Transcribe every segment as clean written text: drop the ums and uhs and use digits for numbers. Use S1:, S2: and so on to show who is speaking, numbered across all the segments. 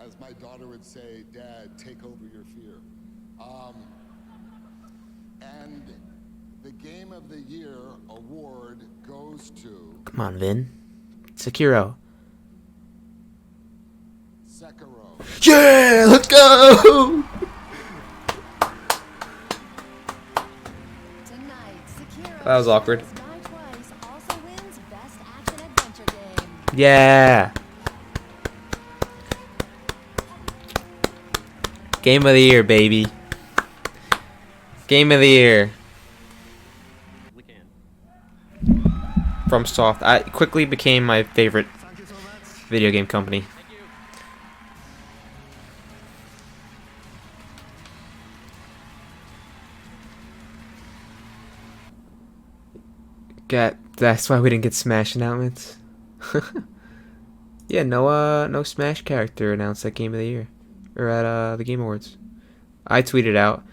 S1: as my daughter would say, Dad, take over your fear. And the Game of the Year award goes to...
S2: Come on, Vin. Sekiro.
S1: Sekiro.
S2: Yeah, let's go! That was awkward. Yeah. Game of the year, baby. Game of the year. From Soft. I quickly became my favorite video game company. That's why we didn't get Smash announcements. Yeah, no Smash character announced at Game of the Year. Or at the Game Awards. I tweeted out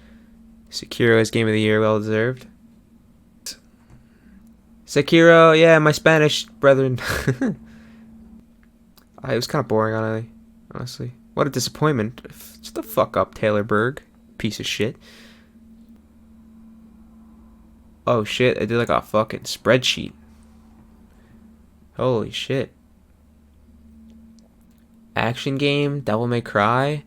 S2: Sekiro is Game of the Year, well deserved. Sekiro, yeah, my Spanish brethren. It was kind of boring, honestly. What a disappointment. Shut the fuck up, Taylor Berg. Piece of shit. Oh shit, I did like a fucking spreadsheet. Holy shit. Action game, Devil May Cry.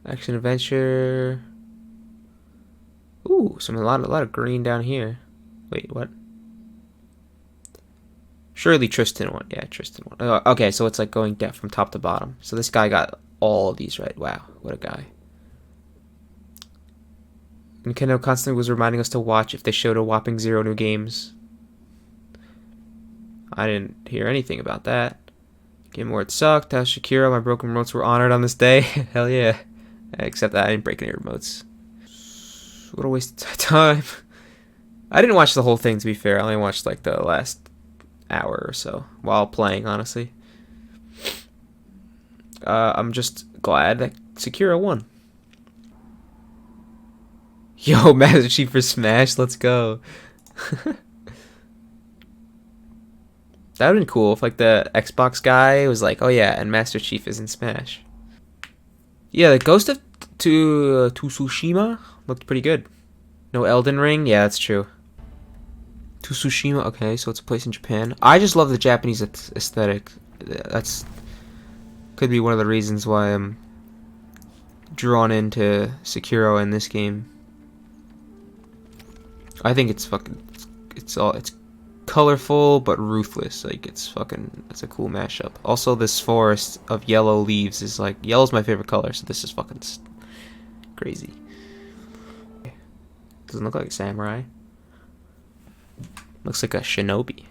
S2: Action adventure. Ooh, a lot of green down here. Wait, what? Surely Tristan won. Yeah, Tristan won. Okay, so it's like going down from top to bottom. So this guy got all of these right. Wow, what a guy. Nintendo constantly was reminding us to watch if they showed a whopping 0 new games. I didn't hear anything about that. Game Award sucked. How Shakira, my broken remotes were honored on this day. Hell yeah. Except that I didn't break any remotes. What a waste of time. I didn't watch the whole thing, to be fair. I only watched like the last hour or so while playing, honestly. I'm just glad that Sekiro won. Yo, Master Chief for Smash, let's go. That would've been cool if like the Xbox guy was like, oh yeah, and Master Chief is in Smash. Yeah, the Ghost of Tsushima looked pretty good. No Elden Ring? Yeah, that's true. Tsushima, okay, so it's a place in Japan. I just love the Japanese aesthetic. That's could be one of the reasons why I'm drawn into Sekiro in this game. I think it's it's colorful but ruthless. Like it's a cool mashup. Also, this forest of yellow leaves is like yellow's my favorite color, so this is fucking crazy. Doesn't look like a samurai. Looks like a shinobi.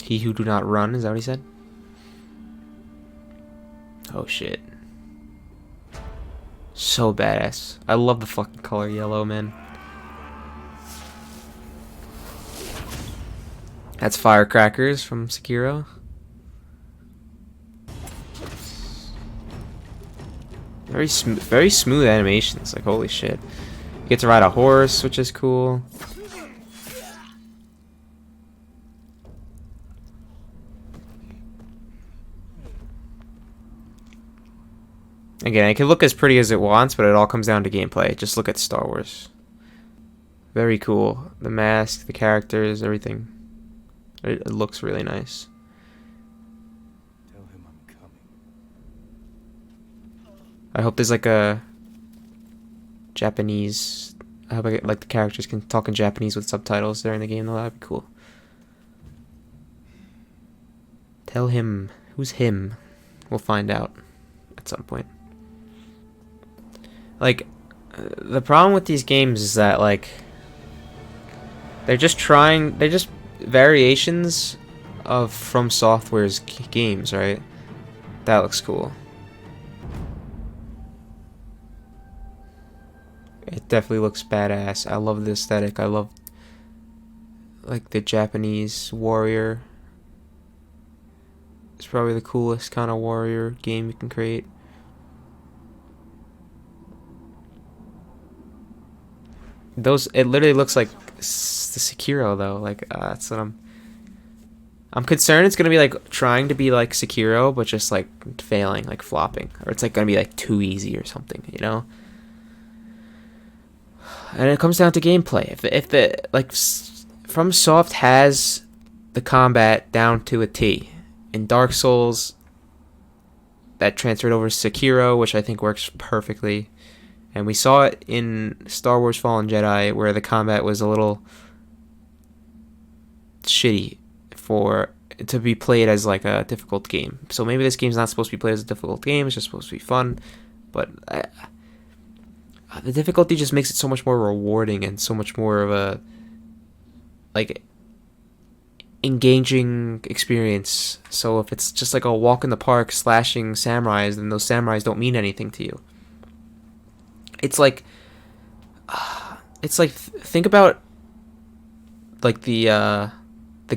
S2: He who do not run, is that what he said? Oh shit. So badass. I love the fucking color yellow, man. That's firecrackers from Sekiro. Very smooth animations. Like holy shit. You get to ride a horse, which is cool. Again, it can look as pretty as it wants, but it all comes down to gameplay. Just look at Star Wars. Very cool. The mask, the characters, everything. It looks really nice.
S3: Tell him I'm coming.
S2: I hope there's like a Japanese... I hope like the characters can talk in Japanese with subtitles during the game, though. That'd be cool. Tell him. Who's him? We'll find out at some point. Like, the problem with these games is that, like, they're just variations of From Software's games, right? That looks cool. It definitely looks badass. I love the aesthetic. I love, like, the Japanese warrior. It's probably the coolest kind of warrior game you can create. It literally looks like the Sekiro though. Like that's what I'm concerned. It's gonna be like trying to be like Sekiro, but just like failing, like flopping, or it's like gonna be like too easy or something, you know. And it comes down to gameplay. If the like FromSoft has the combat down to a T, in Dark Souls, that transferred over to Sekiro, which I think works perfectly. And we saw it in Star Wars Fallen Jedi, where the combat was a little shitty to be played as like a difficult game. So maybe this game's not supposed to be played as a difficult game. It's just supposed to be fun. But the difficulty just makes it so much more rewarding and so much more of a like engaging experience. So if it's just like a walk in the park slashing samurais, then those samurais don't mean anything to you. It's like think about like the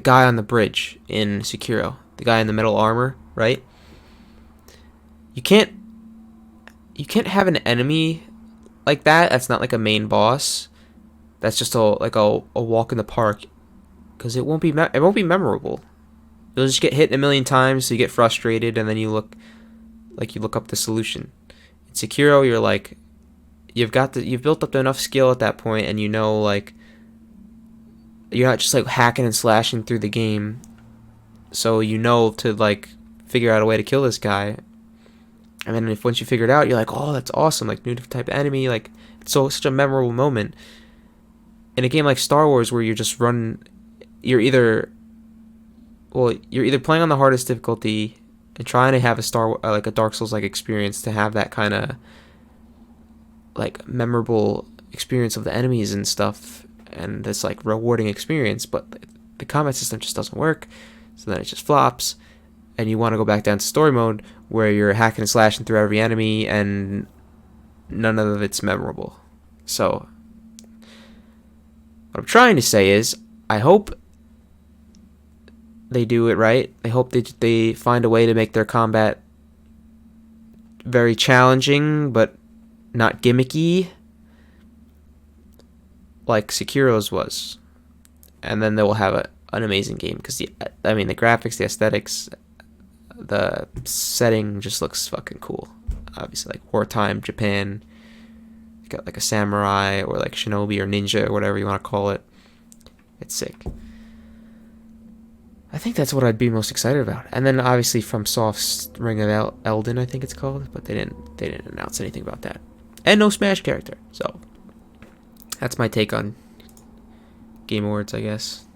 S2: guy on the bridge in Sekiro, the guy in the metal armor, right? You can't have an enemy like that. That's not like a main boss. That's just a walk in the park, because it won't be memorable. You'll just get hit a million times, so you get frustrated, and then you look up the solution. In Sekiro, you're like, you've built up enough skill at that point, and you know, like, you're not just like hacking and slashing through the game, so you know to like figure out a way to kill this guy. And then once you figure it out, you're like, oh, that's awesome, like new type of enemy, like it's such a memorable moment. In a game like Star Wars, where you're either playing on the hardest difficulty and trying to have a Dark Souls like experience, to have that kind of like memorable experience of the enemies and stuff, and this like rewarding experience, but the combat system just doesn't work, so then it just flops, and you want to go back down to story mode where you're hacking and slashing through every enemy and none of it's memorable. So what I'm trying to say is, I hope they do it right. I hope they find a way to make their combat very challenging but not gimmicky like Sekiro's was, and then they will have an amazing game, because the graphics, the aesthetics, the setting just looks fucking cool. Obviously, like wartime Japan, you got like a samurai or like shinobi or ninja or whatever you want to call it. It's sick. I think that's what I'd be most excited about. And then obviously FromSoft's Ring of Elden, I think it's called, but they didn't announce anything about that. And no Smash character. So that's my take on Game Awards, I guess.